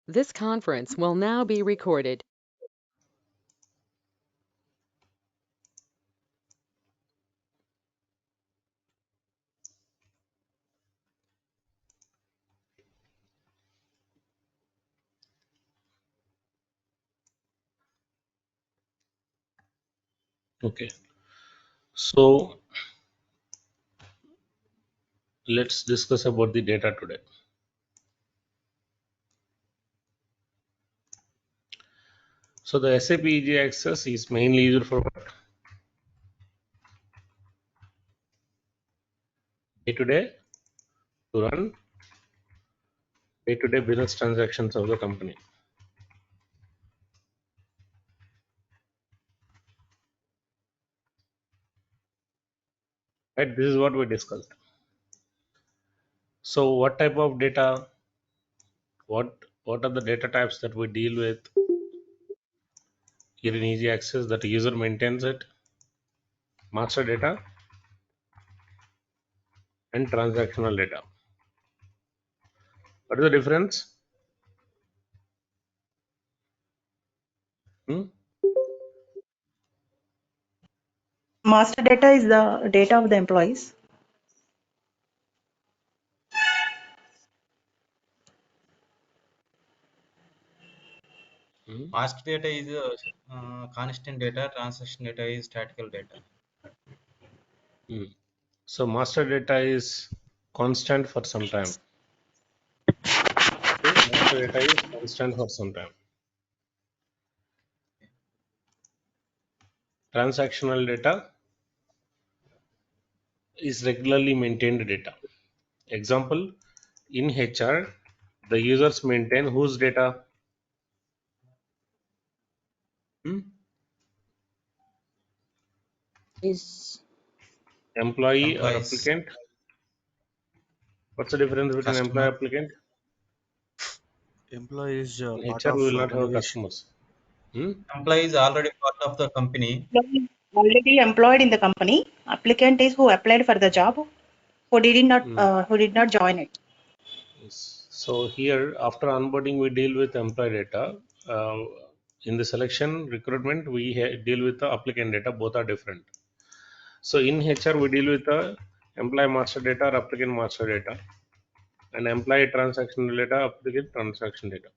This conference will now be recorded. Okay, so let's discuss about the data today. So the SAP EG Access is mainly used for what? Day-to-day to run day-to-day business transactions of the company. Right, this is what we discussed. So what type of data, what are the data types that we deal with here in EG Access that the user maintains it? Master data and transactional data. What is the difference? Hmm? Master data is the data of the employees. Hmm? Master data is constant data, transaction data is statical data. Hmm. So master data is constant for some time. Okay, master data is constant for some time. Transactional data is regularly maintained data. Example, in HR, the users maintain whose data? Hmm? Is Employee or Employees, applicant? What's the difference between employee customer, and applicant? Employee is In part HR, of we will not have organization. customers. Hmm? employee is already part of the company. Employee already employed in the company. Applicant is who applied for the job, Hmm. who did not join it. Yes. So here, after onboarding, we deal with employee data. Uh, in the selection recruitment, we deal with the applicant data. Both are different. So in HR, we deal with the employee master data or applicant master data, and employee transactional data, applicant transaction data.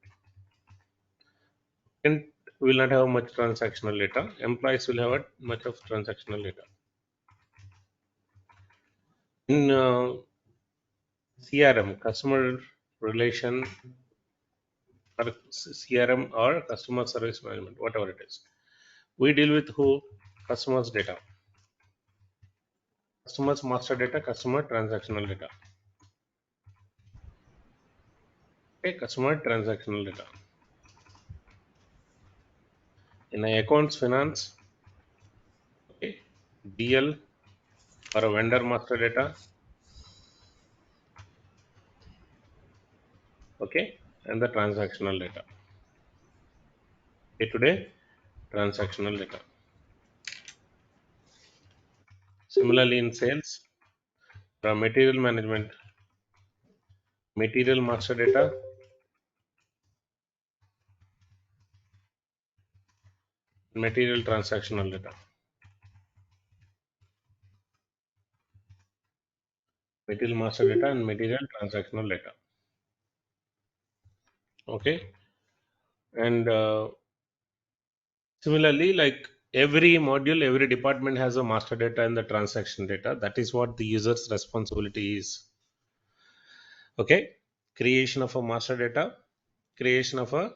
And will not have much transactional data. Employees will have much of transactional data. In CRM, customer relation or CRM or customer service management, whatever it is, we deal with who? Customers data, customers master data, customer transactional data. Okay, customer transactional data. In accounts finance, okay, DL or a vendor master data, okay, and the transactional data. Day to day transactional data. Similarly, in sales, from material management, material master data, material transactional data. Material master data and material transactional data. Okay, and similarly, like every module, every department has a master data and the transaction data. That is what the user's responsibility is. Okay, creation of a master data, creation of a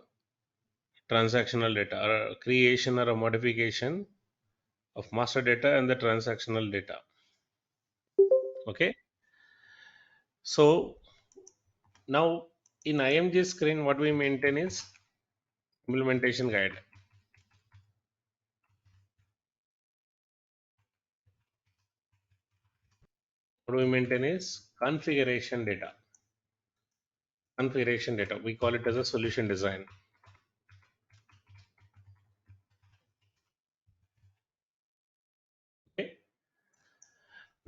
transactional data, or a creation or a modification of master data and the transactional data. Okay, so now in IMG screen, what we maintain is implementation guide. What we maintain is configuration data. Configuration data. We call it as a solution design. Okay.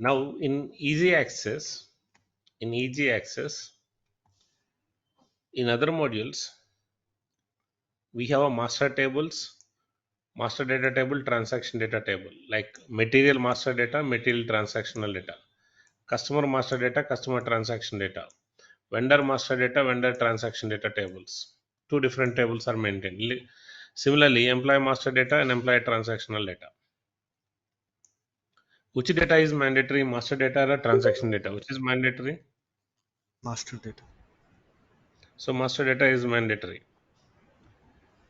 Now in easy access, in other modules, we have a master tables, master data table, transaction data table, like material master data, material transactional data, customer master data, customer transaction data, vendor master data, vendor transaction data tables. Two different tables are maintained. Similarly, employee master data and employee transactional data. Which data is mandatory, master data or transaction data? Which is mandatory? Master data. So master data is mandatory.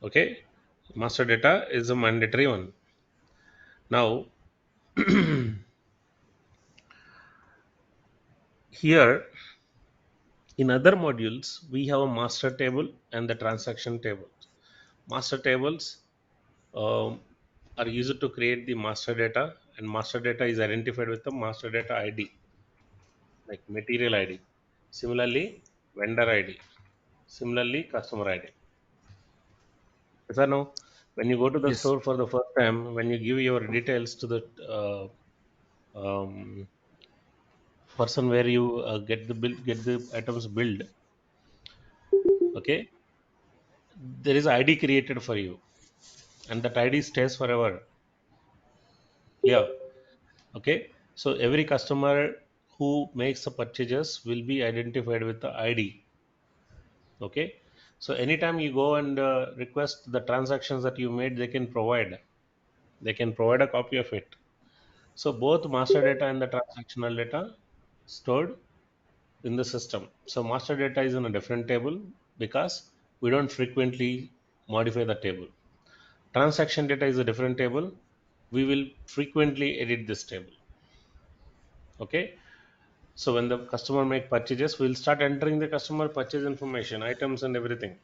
Okay, master data is a mandatory one. Now here in other modules we have a master table and the transaction table. Master tables are used to create the master data, and master data is identified with the master data ID, like material ID. Similarly, vendor ID. Similarly, customer ID. Yes or no? When you go to the Yes. store for the first time, when you give your details to the um, person where you get the bill, get the items billed, okay, there is ID created for you, and that ID stays forever. Yeah. Okay. So every customer who makes the purchases will be identified with the ID. Okay. So anytime you go and request the transactions that you made, they can provide a copy of it. So both master data and the transactional data stored in the system. So master data is in a different table because we don't frequently modify the table. Transaction data is a different table. We will frequently edit this table. Okay. So when the customer make purchases, we'll start entering the customer purchase information, items and everything.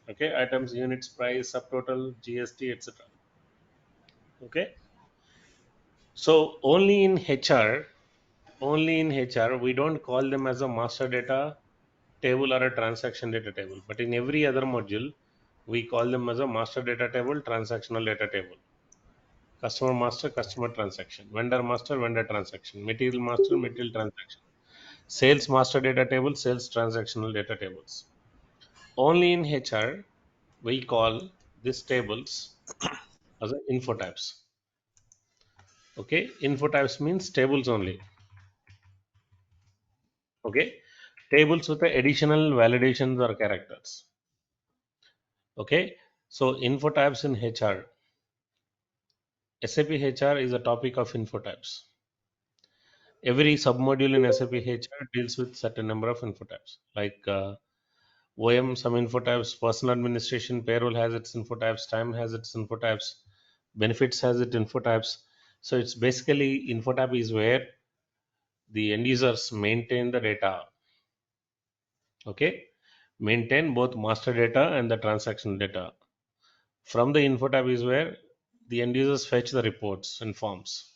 Okay, items, units, price, subtotal, GST, etc. Okay. So only in HR, we don't call them as a master data table or a transaction data table. But in every other module, we call them as a master data table, transactional data table. Customer master, customer transaction. Vendor master, vendor transaction. Material master, material transaction. Sales master data table, sales transactional data tables. Only in HR, we call these tables as a info types. Okay, info types means tables only. Okay, tables with the additional validations or characters. Okay, so info types in HR. SAP HR is a topic of info types. Every submodule in SAP HR deals with certain number of info types, like OM, some info types, personal administration, payroll has its info types, time has its info types, benefits has its info types. So it's basically info type is where the end users maintain the data. Okay, maintain both master data and the transaction data. From the info tab is where the end users fetch the reports and forms.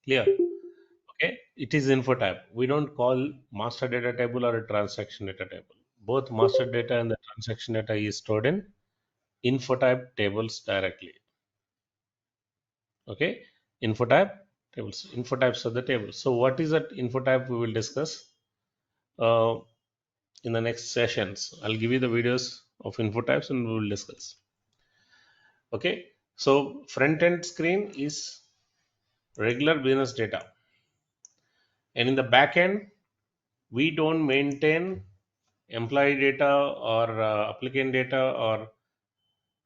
Clear? Okay, it is info tab. We don't call master data table or a transaction data table. Both master data and the transaction data is stored in info tab tables directly. Okay, info tab tables, info types of the table. So what is that info type we will discuss uh, in the next sessions. I'll give you the videos of info types and we will discuss. Okay, so front end screen is regular business data, and in the back end we don't maintain employee data or applicant data or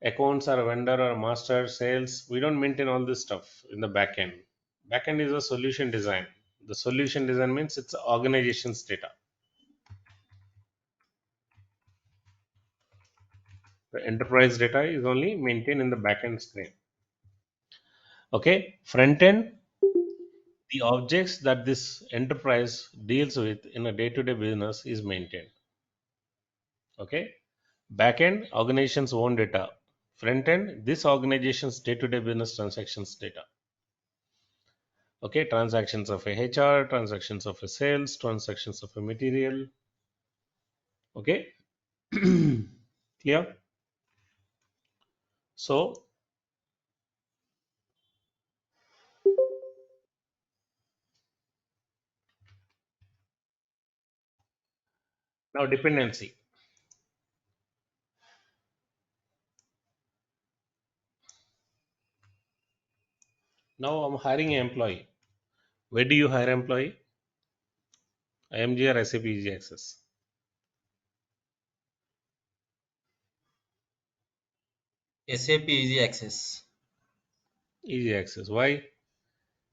accounts or vendor or master sales. We don't maintain all this stuff in the back end. Back end is a solution design. The solution design means it's organization's data. The enterprise data is only maintained in the back end screen. Okay, front end, the objects that this enterprise deals with in a day-to-day business is maintained. Okay, back end, organization's own data. Front end, this organization's day-to-day business transactions data. Okay, transactions of a HR, transactions of a sales, transactions of a material. Okay, clear? So now dependency. Now I'm hiring an employee. Where do you hire employee? IMG or SAP Easy Access? SAP Easy Access. Easy Access. Why?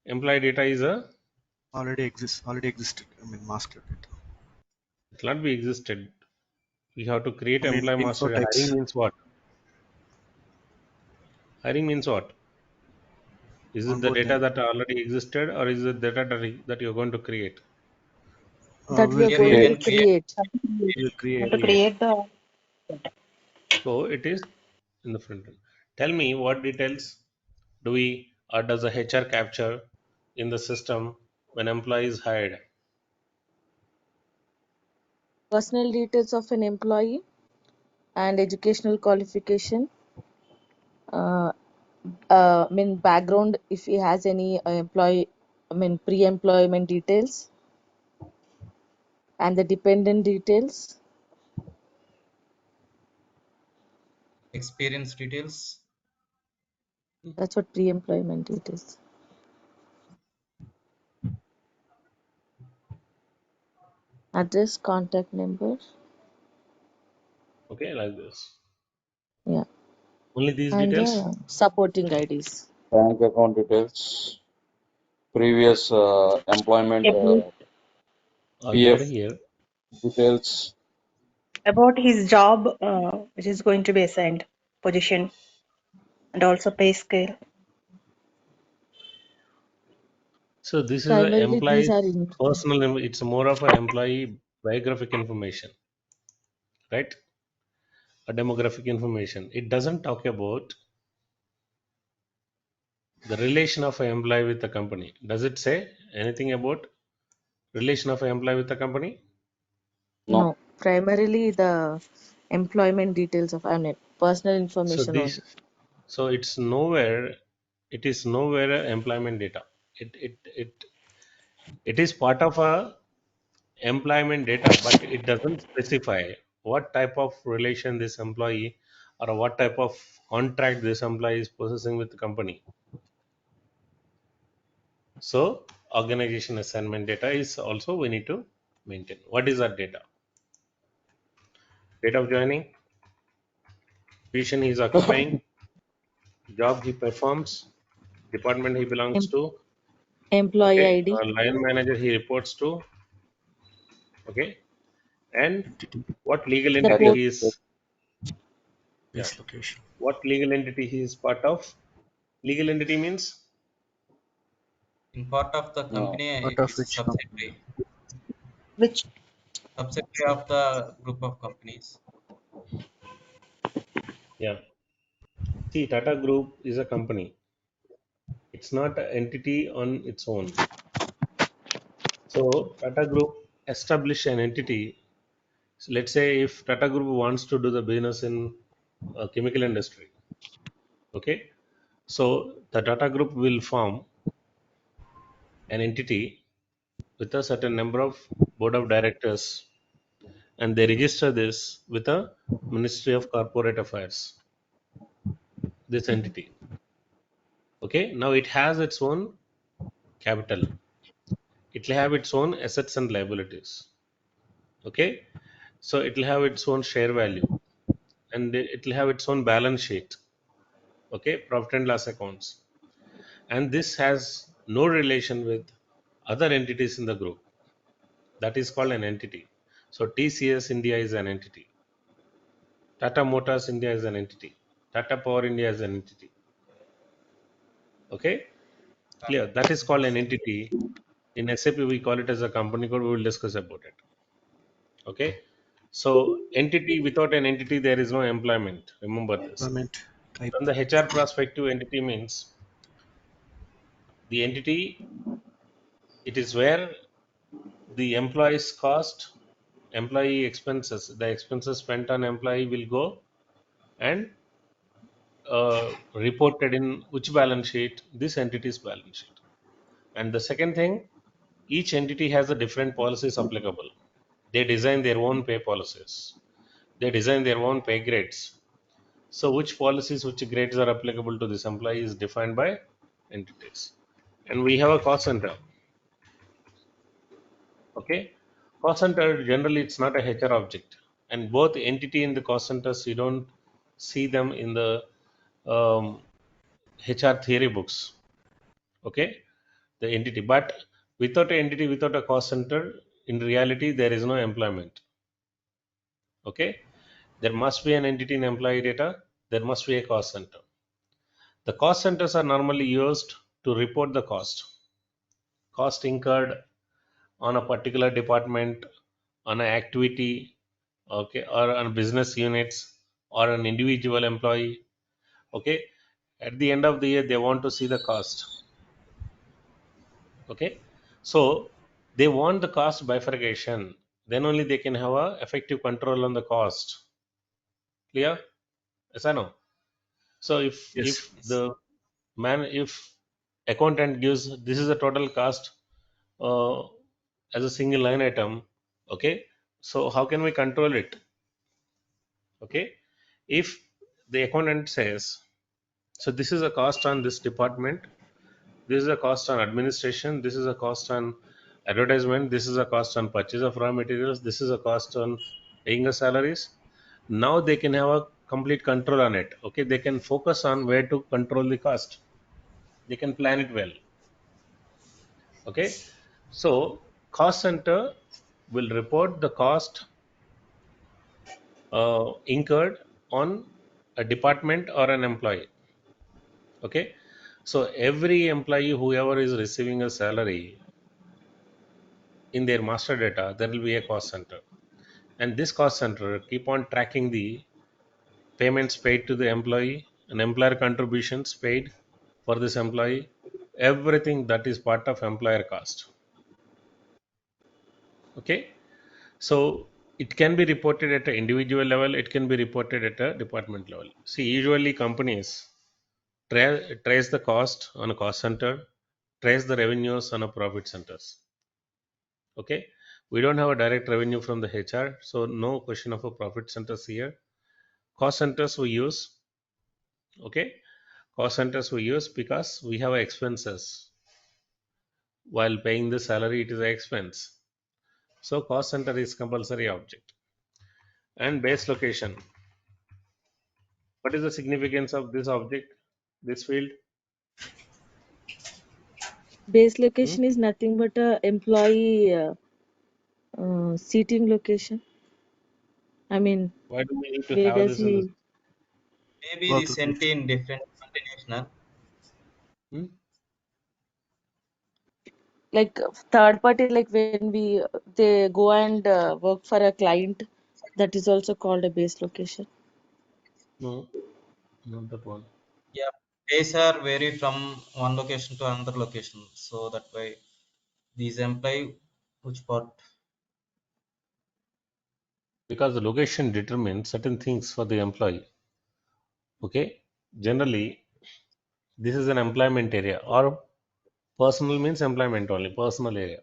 Employee data is a, Already existed. I mean, master data. it will not be existed. We have to create I mean, employee info master data. Hiring types. means what? Hiring means what? Is it the Onboard data them. that already existed, or is it data that you're going to create? that we We'll are Here going you create. to can create. create. We'll Have create. to Create. create the So it is in the front end. Tell me what details do we or does the HR capture in the system when employee is hired? Personal details of an employee and educational qualification. Uh, background if he has any employee, pre-employment details and the dependent details. Experience details. That's what pre-employment details. Address, contact number. Okay, like this. Yeah. Only these And details? supporting IDs. Bank account details, previous employment, Are there PF here? details, about his job, which is going to be assigned, position, and also pay scale. So this is a Primarily these employee's are in. personal, it's more of a employee biographic information, right? A demographic information. It doesn't talk about the relation of an employee with the company. Does it say anything about relation of an employee with the company? no, No, primarily the employment details of personal So information this, only. so it's nowhere, it is nowhere a employment data. It is part of a employment data, but it doesn't specify what type of relation this employee or what type of contract this employee is possessing with the company. So organization assignment data is also we need to maintain. What is that data? Date of joining, position he is occupying, job he performs, department he belongs Em- to, Employee okay, ID, line manager he reports to, okay, and Entity. what legal the entity port, he is, yeah, Base location. what legal entity he is part of. Legal entity means, In part of the no, company, Part it of is which company? subsidiary. Which Subsidiary of the group of companies. yeah. See, Tata Group is a company. It's not an entity on its own. So Tata Group establish an entity. So let's say if Tata Group wants to do the business in chemical industry, okay. So the Tata Group will form an entity with a certain number of board of directors, and they register this with a Ministry of Corporate Affairs. This entity, okay. Now it has its own capital. It will have its own assets and liabilities, okay. So it will have its own share value, and it will have its own balance sheet, okay, profit and loss accounts, and this has no relation with other entities in the group. That is called an entity. So TCS India is an entity, Tata Motors India is an entity, Tata Power India is an entity, okay. Clear? That is called an entity. In SAP we call it as a company code. We will discuss about it, okay. So entity, without an entity there is no employment, remember this. Employment type. From the HR perspective, entity means the entity, it is where the employee's cost, employee expenses, the expenses spent on employee will go and reported in which balance sheet? This entity's balance sheet. And the second thing, each entity has a different policies applicable. They design their own pay policies. They design their own pay grades. So which policies, which grades are applicable to this employee is defined by entities. And we have a cost center. Okay, cost center generally it's not a HR object, and both entity in the cost centers you don't see them in the HR theory books. Okay, the entity, but without an entity, without a cost center, in reality there is no employment. Okay, there must be an entity in employee data, there must be a cost center. The cost centers are normally used to report the cost incurred on a particular department, on an activity, okay, or on business units, or an individual employee. Okay, at the end of the year they want to see the cost. Okay, so they want the cost bifurcation, then only they can have a effective control on the cost. Clear? Yes or no? So if Yes. the man, if accountant gives this is the total cost uh, as a single line item, okay, so how can we control it? Okay, if the accountant says, so this is a cost on this department, this is a cost on administration, this is a cost on advertisement, this is a cost on purchase of raw materials, this is a cost on paying the salaries. Now they can have a complete control on it. Okay, they can focus on where to control the cost, they can plan it well. Okay, so cost center will report the cost incurred on a department or an employee. Okay, so every employee whoever is receiving a salary, in their master data there will be a cost center, and this cost center keep on tracking the payments paid to the employee and employer contributions paid for this employee, everything that is part of employer cost. Okay, so it can be reported at an individual level, it can be reported at a department level. See, usually companies trace the cost on a cost center, trace the revenues on a profit centers. Okay, we don't have a direct revenue from the HR, so no question of a profit centers here. Cost centers we use. Okay, cost centers we use because we have expenses while paying the salary, it is an expense, so cost center is compulsory object. And base location, what is the significance of this object, this field? Base Hmm? location is nothing but a employee seating location. I mean, Why do we need to where have does this in this? he, Maybe the Work sent location. in different multinational. Hmm? like third party, like when they go and work for a client, that is also called a base location. No, not that one. Yeah, days are vary from one location to another location. So that way these employ which part. Because the location determines certain things for the employee. Okay, generally this is an employment area, or personal means employment only, personal area,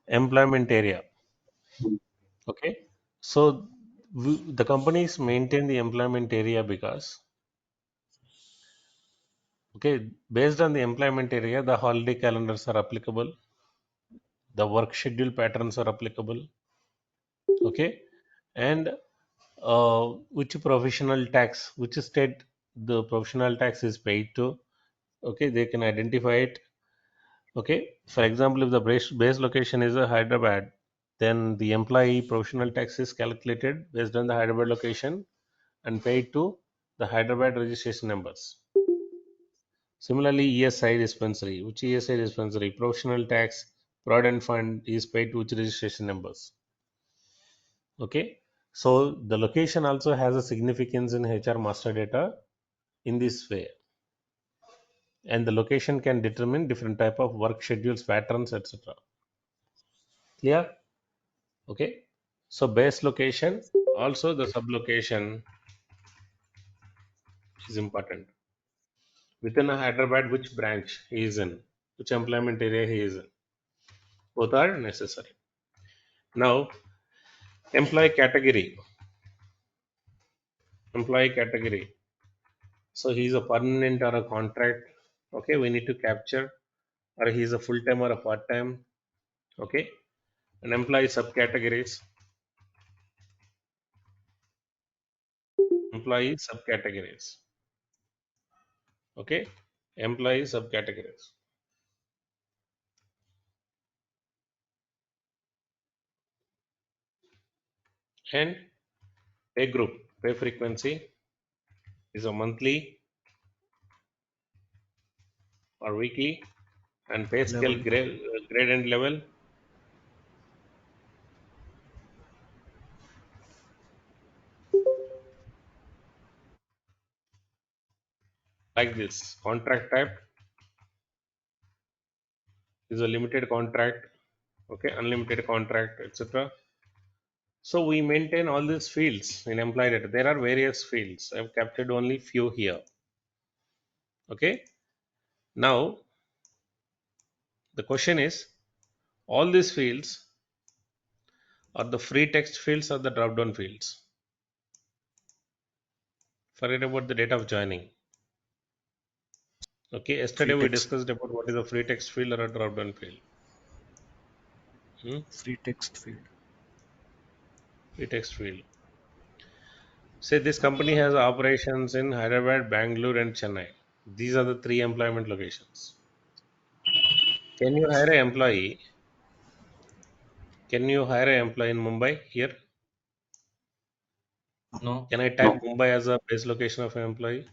employment area. Okay, so the companies maintain the employment area because, okay, based on the employment area, the holiday calendars are applicable, the work schedule patterns are applicable. Okay, and which professional tax, which state the professional tax is paid to. Okay, they can identify it. Okay, for example, if the base location is a Hyderabad, then the employee professional tax is calculated based on the Hyderabad location and paid to the Hyderabad registration numbers. Similarly, ESI dispensary, which ESI dispensary professional tax provident fund is paid to which registration numbers. Okay, so the location also has a significance in HR master data in this way, and the location can determine different type of work schedules, patterns, etc. Clear? Okay, so base location, also the sublocation is important. Within a Hyderabad, which branch he is in, which employment area he is in, both are necessary. Now, employee category. Employee category. So he is a permanent or a contract. Okay, we need to capture, or he is a full-time or a part-time. Okay, and employee subcategories. Employee subcategories. Okay, employee subcategories. And pay group, pay frequency is a monthly or weekly, and pay scale Level. grade and level like this. Contract type is a limited contract, okay, unlimited contract, etc. So we maintain all these fields in employee data. There are various fields. I've captured only few here. Okay. Now the question is, all these fields are the free text fields or the drop down fields? Forget about the date of joining. Okay. Yesterday Free we text. discussed about what is a free text field or a drop down field. Free text field. Free text field. Say this company has operations in Hyderabad, Bangalore, and Chennai. These are the three employment locations. Can you hire an employee? Can you hire an employee in Mumbai here? No, Can I type No. Mumbai as a base location of an employee?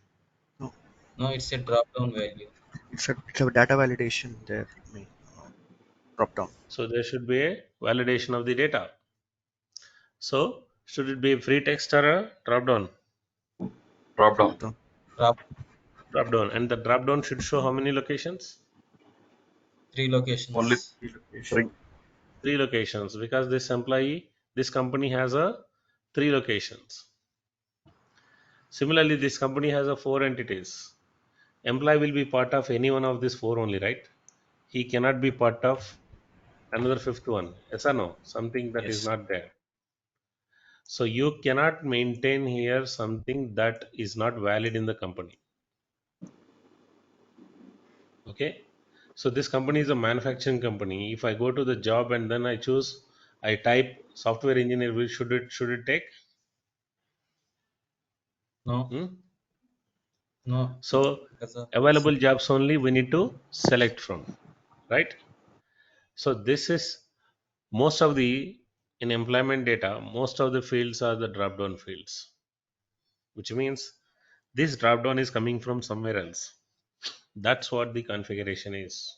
No, no, it's a drop down value. it's a data validation there. I mean, drop down. So there should be a validation of the data. So should it be a free text or a drop down? Drop down. Drop down. Drop Drop down. And the drop down should show how many locations? 3 Only locations. Relocation. three. Three locations, because this company has a three locations. Similarly, this company has a four entities. Employee will be part of any one of these four only, right? He cannot be part of another fifth one. Yes or no? Something that is Yes. not there. So you cannot maintain here something that is not valid in the company. Okay. So this company is a manufacturing company. If I go to the job and then I type software engineer, should it take? No, Hmm? no, So because of available jobs only we need to select from, right? So this is most of the in employment data, most of the fields are the drop down fields, which means this drop down is coming from somewhere else. That's what the configuration is.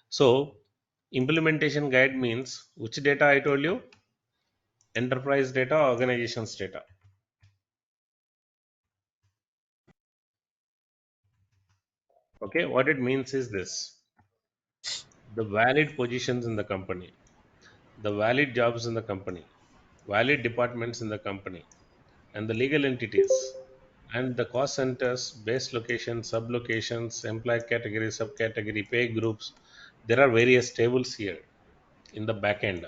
So implementation guide means which data I told you? Enterprise data, organizations data. Okay, what it means is this: the valid positions in the company, the valid jobs in the company, valid departments in the company, and the legal entities, and the cost centers, base locations, sub locations, employee category, subcategory, pay groups. There are various tables here in the back end.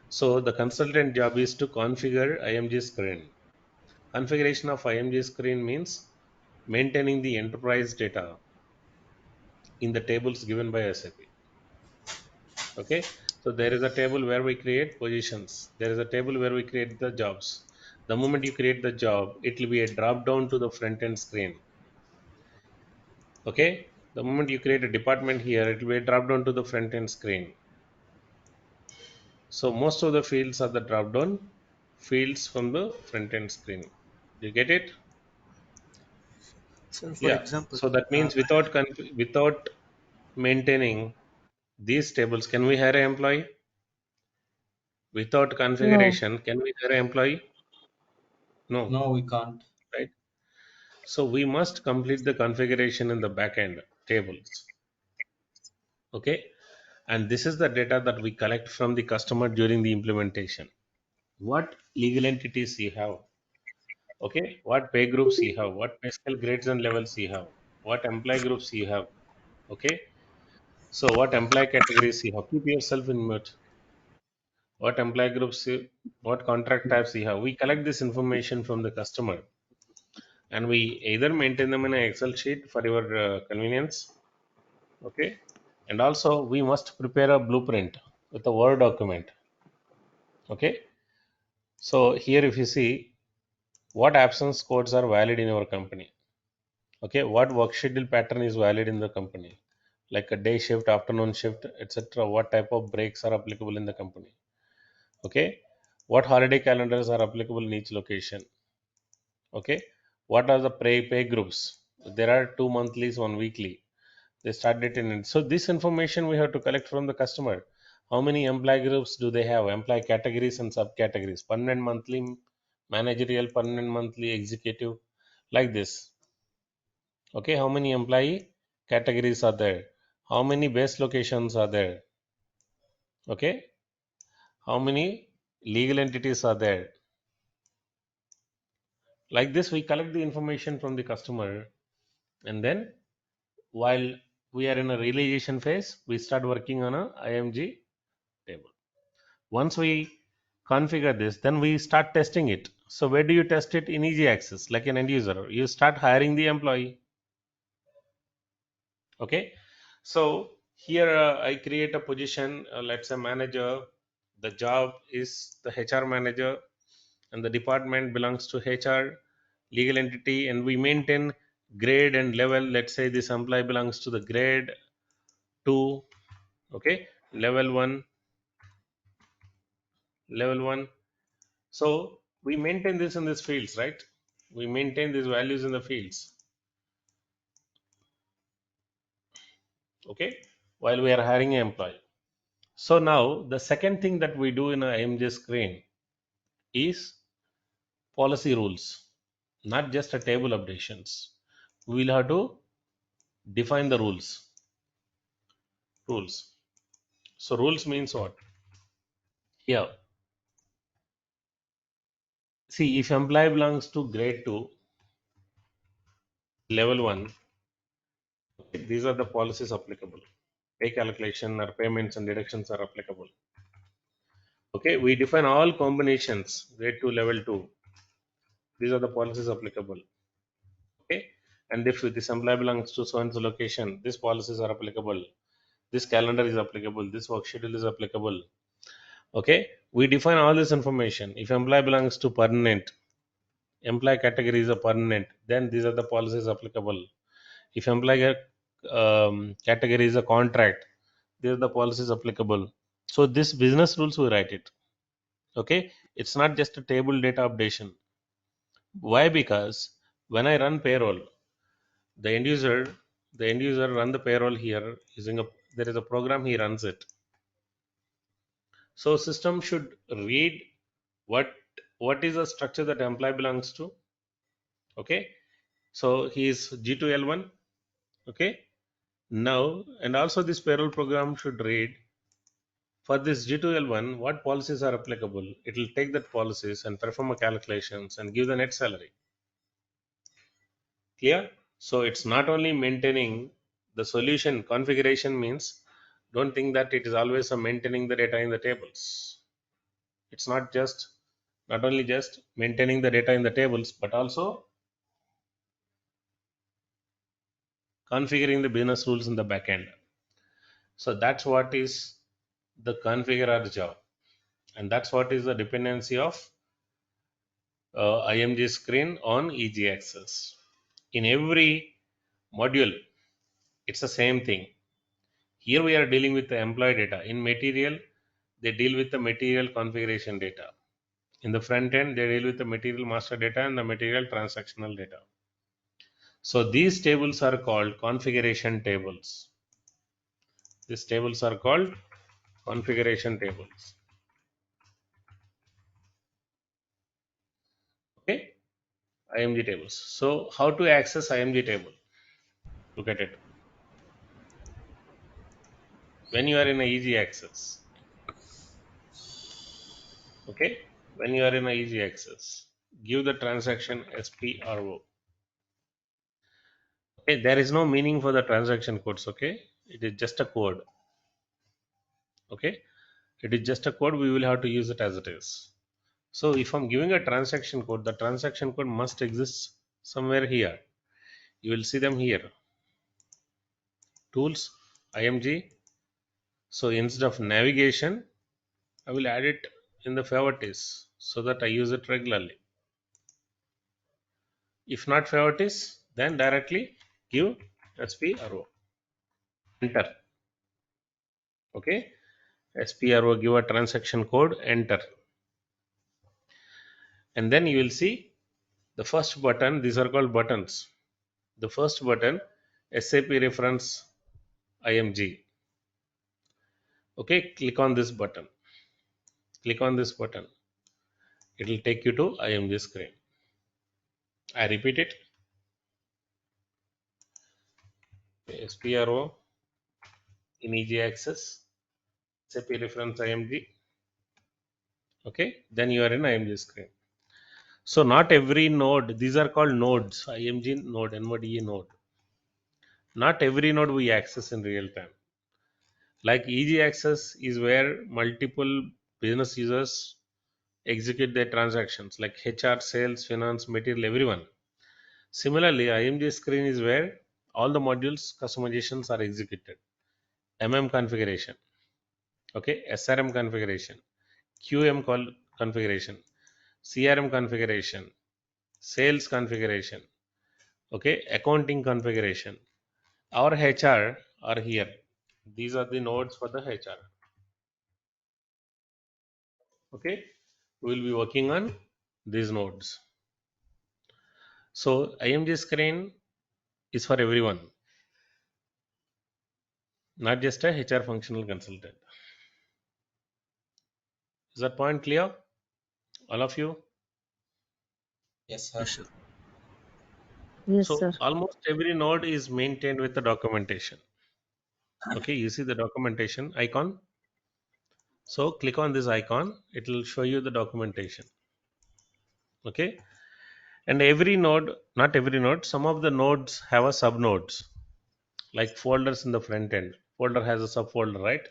So the consultant job is to configure IMG screen. Configuration of IMG screen means maintaining the enterprise data in the tables given by SAP. Okay, so there is a table where we create positions. There is a table where we create the jobs. The moment you create the job, it will be a drop down to the front end screen. Okay, the moment you create a department here, it will be a drop down to the front end screen. So most of the fields are the drop down fields from the front end screen. You get it? So, for Yeah. example, So that means without maintaining these tables, can we hire an employee? Without No. configuration, can we hire an employee? No, no, we can't. right? So we must complete the configuration in the backend tables. Okay. And this is the data that we collect from the customer during the implementation. What legal entities you have? Okay. What pay groups you have? What pay scale grades and levels you have? What employee groups you have? Okay. So what employee categories you have? Keep yourself in mute. What employee groups what contract types you have? We collect this information from the customer, and we either maintain them in an Excel sheet for your convenience. Okay, and also we must prepare a blueprint with a Word document. Okay, so here if you see what absence codes are valid in your company. Okay, what work schedule pattern is valid in the company, like a day shift, afternoon shift, etc. What type of breaks are applicable in the company. Okay, what holiday calendars are applicable in each location. Okay, what are the pay groups? There are 2 monthlies, 1 weekly. They start date and end. So this information we have to collect from the customer. How many employee groups do they have? Employee categories and subcategories. Permanent monthly, managerial, permanent monthly, executive, like this. Okay, how many employee categories are there? How many base locations are there? Okay, how many legal entities are there? Like this, we collect the information from the customer, and then while we are in a realization phase, we start working on a IMG table. Once we configure this, then we start testing it. So where do you test it? In easy access, like an end user. You start hiring the employee. Okay, so here I create a position, let's say manager. The job is the HR manager, and the department belongs to HR legal entity, and we maintain grade and level. Let's say this employee belongs to the grade 2. Okay, level 1, level 1. So we maintain this in these fields, right? We maintain these values in the fields. Okay, while we are hiring an employee. So now the second thing that we do in a IMG screen is policy rules, not just a table updations. We will have to define the rules. Rules. So rules means what? Here, see, if employee belongs to grade 2, level 1, these are the policies applicable. Pay calculation or payments and deductions are applicable. Okay, we define all combinations, grade 2, level 2. These are the policies applicable. Okay, and if this employee belongs to so and so location, these policies are applicable. This calendar is applicable. This work schedule is applicable. Okay, we define all this information. If employee belongs to permanent, employee category is a permanent, then these are the policies applicable. If employee category is a contract, these are the policies applicable. So this business rules we write it. Okay, it's not just a table data updation. Why? Because when I run payroll, the end user run the payroll here using a, there is a program, he runs it. So system should read what is the structure that employee belongs to. Okay, so he is G2L1. Okay, now, and also this payroll program should read for this G2L1 what policies are applicable. It will take that policies and perform a calculations and give the net salary. Clear? So it's not only maintaining the solution. Configuration means, don't think that it is always a maintaining the data in the tables. It's not only just maintaining the data in the tables, but also configuring the business rules in the backend. So that's what is the configurer job, and that's what is the dependency of IMG screen on EG access. In every module, it's the same thing. Here we are dealing with the employee data. In material, they deal with the material configuration data. In the front end, they deal with the material master data and the material transactional data. So these tables are called configuration tables. These tables are called configuration tables. Okay, IMG tables. So how to access IMG table? Look at it. When you are in a easy access, okay, when you are in a easy access, give the transaction SPRO. Okay, there is no meaning for the transaction codes. Okay, it is just a code. Okay, it is just a code. We will have to use it as it is. So if I'm giving a transaction code, the transaction code must exist somewhere here. You will see them here. Tools, IMG. So instead of navigation, I will add it in the favorites so that I use it regularly. If not favorites, then directly give SPRO. Enter. Okay. SPRO, give a transaction code, enter. And then you will see the first button. These are called buttons. The first button, SAP reference IMG. Okay, click on this button. Click on this button. It will take you to IMG screen. I repeat it. SPRO in EG access, SAP reference IMG. Okay, then you are in IMG screen. So not every node, these are called nodes, IMG node, NODE node. Not every node we access in real time. Like EG access is where multiple business users execute their transactions, like HR, sales, finance, material, everyone. Similarly, IMG screen is where all the modules customizations are executed. Configuration, okay, SRM configuration, configuration, CRM configuration, sales configuration, okay, accounting configuration. Our HR are here. These are the nodes for the HR. Okay, we will be working on these nodes. So IMG screen is for everyone, not just a HR functional consultant. Is that point clear? All of you? Yes, sir. Yes, sir. Yes, So sir. almost every node is maintained with the documentation. Okay, you see the documentation icon. So click on this icon, it will show you the documentation. Okay, and every node, not every node, some of the nodes have a subnodes, like folders in the front end. Folder has a subfolder, right?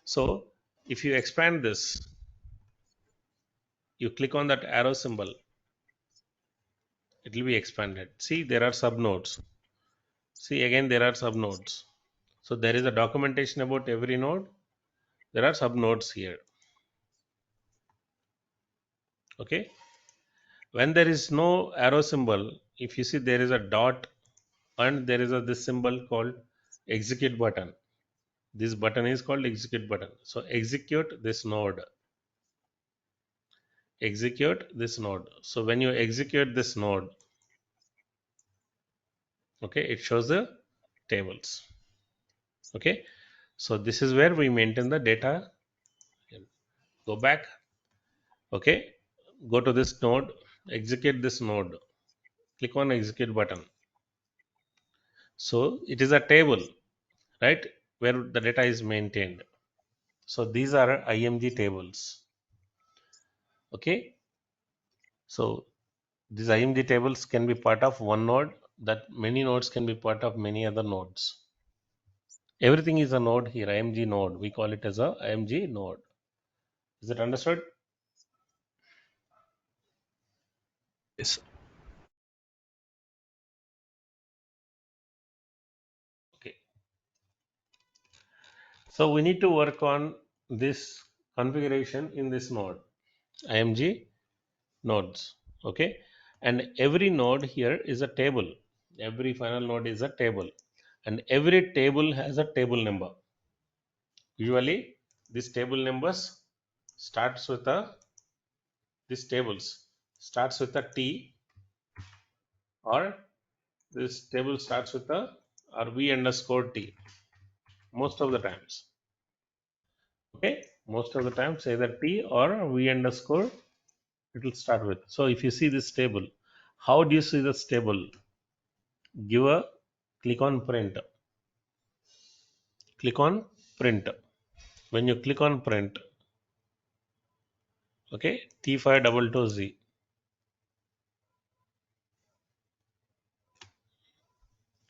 So if you expand this, you click on that arrow symbol, it will be expanded. See, there are subnodes. See, again, there are subnodes. So there is a documentation about every node. There are subnodes here. Okay. When there is no arrow symbol, if you see there is a dot and there is a this symbol called execute button. This button is called execute button. So execute this node. Execute this node. So when you execute this node, okay, it shows the tables. Okay. So this is where we maintain the data. Go back. Okay. Go to this node. Execute this node. Click on execute button. So it is a table, right, where the data is maintained. So these are IMG tables. Okay. So these IMG tables can be part of one node, that many nodes can be part of many other nodes. Everything is a node here, IMG node. We call it as a IMG node. Is it understood? Yes, sir. Okay. So we need to work on this configuration in this node, IMG nodes. Okay. And every node here is a table. Every final node is a table. And every table has a table number. Usually, this table numbers starts with a this tables starts with a T, or this table starts with a or V underscore T most of the times. Okay, most of the times either T or V underscore it will start with. So if you see this table, how do you see this table? Give a click on print. Click on print. When you click on print, okay, T522Z.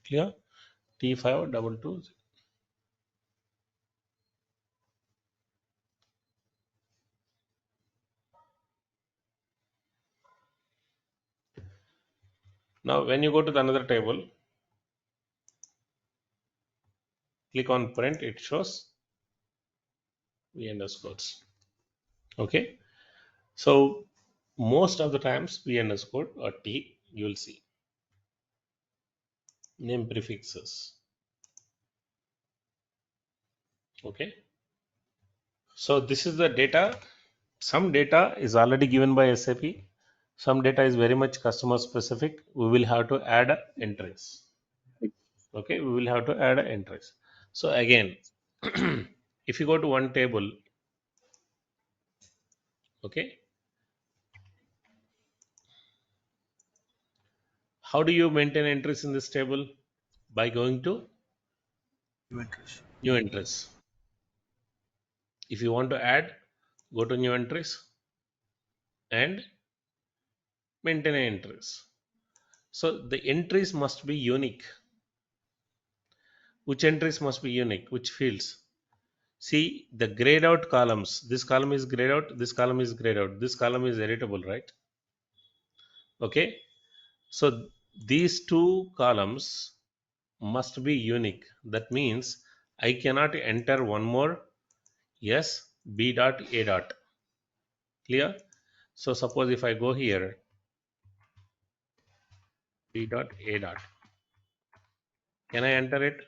Clear? T522Z. Now when you go to the another table, click on print, it shows v underscores. Okay, so most of the times v underscore or t, you will see name prefixes. Okay, so this is the data. Some data is already given by SAP, some data is very much customer specific. We will have to add entries. Okay, we will have to add entries. So again, if you go to one table, okay, how do you maintain entries in this table? By going to New entries. new entries. If you want to add, go to new entries and maintain entries. So the entries must be unique. Which entries must be unique? Which fields? See the grayed out columns. This column is grayed out, this column is grayed out, this column is editable, right? Okay, so these two columns must be unique. That means I cannot enter one more yes b dot a dot. Clear? So suppose if I go here b dot a dot, can I enter it?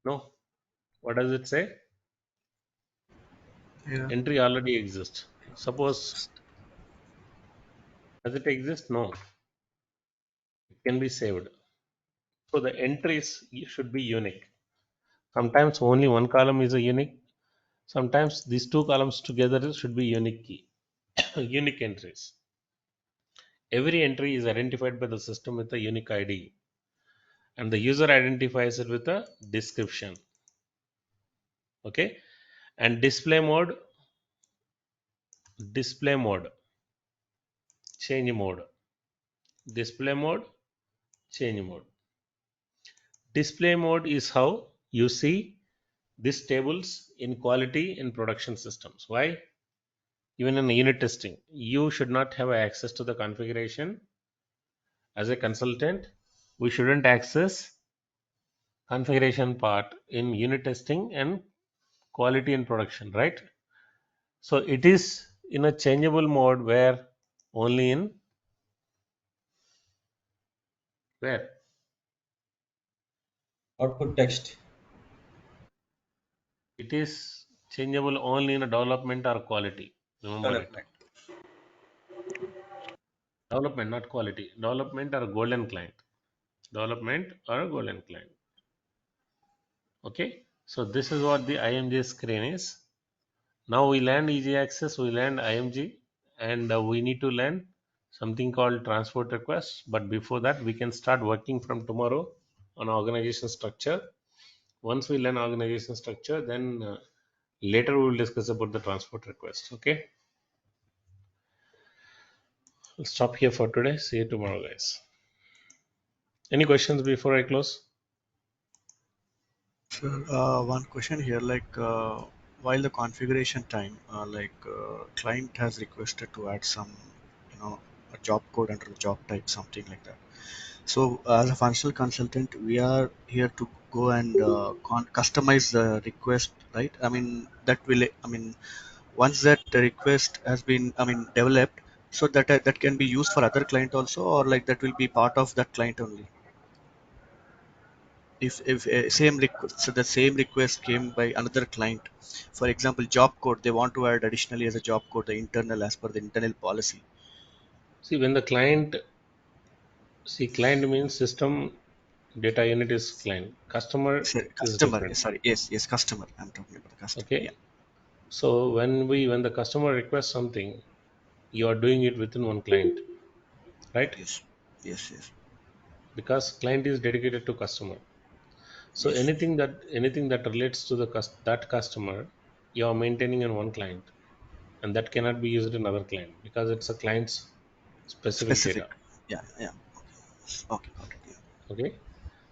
No. What does it say? Yeah. Entry already exists. Suppose, does it exist? No. It can be saved. So the entries should be unique. Sometimes only one column is a unique. Sometimes these two columns together should be unique key. Unique entries. Every entry is identified by the system with a unique ID, and the user identifies it with a description. Okay, and display mode, change mode, display mode, change mode. Display mode is how you see these tables in quality in production systems. Why? Even in unit testing, you should not have access to the configuration. As a consultant, we shouldn't access configuration part in unit testing and quality in production, right? So it is in a changeable mode where only in where Output text. it is changeable only in a development or quality. Remember it. Development. Development, not quality. Development or golden client. Development or golden client. Okay. So this is what the IMG screen is. Now we learn easy access, we learn IMG, and we need to learn something called transport request. But before that, we can start working from tomorrow on organization structure. Once we learn organization structure, then later we will discuss about the transport request. Okay, we'll stop here for today. See you tomorrow, guys. Any questions before I close? So, one question here, like while the configuration time, client has requested to add some, a job code under the job type, something like that. So, as a functional consultant, we are here to go and customize the request, right? I mean, once that the request has been, developed, so that can be used for other client also, or like that will be part of that client only. If so the same request came by another client, for example job code, they want to add additionally as a job code the internal as per the internal policy. See, when the client, see, client means system data unit is client, customer Sorry, is customer, different. sorry, yes, customer, I'm talking about the customer. Okay, Yeah. so when the customer requests something, you are doing it within one client, right? Yes, yes, Because client is dedicated to customer. So yes, anything that relates to that customer, you are maintaining in one client, and that cannot be used in another client because it's a client's specific specific. data. Yeah, okay, got it. Yeah, Okay,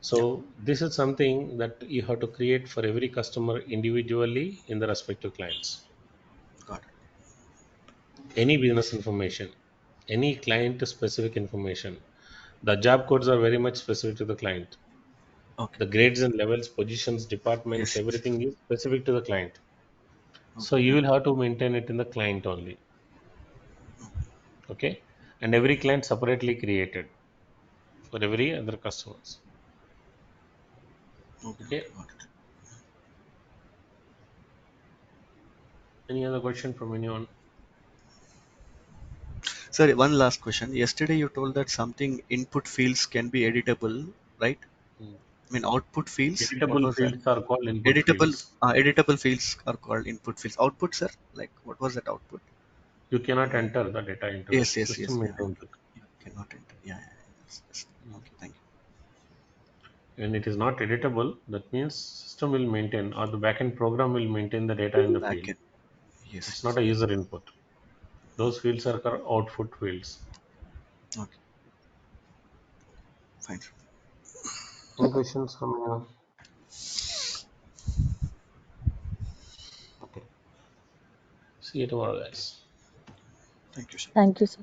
so yeah, this is something that you have to create for every customer individually in the respective clients. got it. Any business information, any client specific information, The job codes are very much specific to the client. Okay. The grades and levels, positions, departments, Yes. everything is specific to the client. So Okay. you will have to maintain it in the client only. Okay. And every client separately created for every other customers. Okay. Okay. Okay. Got it. Any other question from anyone? Sorry, one last question. Yesterday you told that something input fields can be editable, right? Hmm. I mean output fields. What Editable was that? fields are called input Editable. fields. Editable fields are called input fields. Output, sir. Like what was that output? You cannot enter the data into that. Yes. Yes. System Yes. Yeah. maintains Okay. it. You cannot enter. Yeah. Yeah. Yeah. Yes, yes. Hmm. Okay. Thank you. When it is not editable, that means system will maintain or the backend program will maintain the data in the field. Backend. Yes. It's Yes. not a Okay. user input. Those fields are called output fields. Okay. Fine. Any questions from anyone? Okay. See you tomorrow, guys. Thank you, sir. Thank you, sir.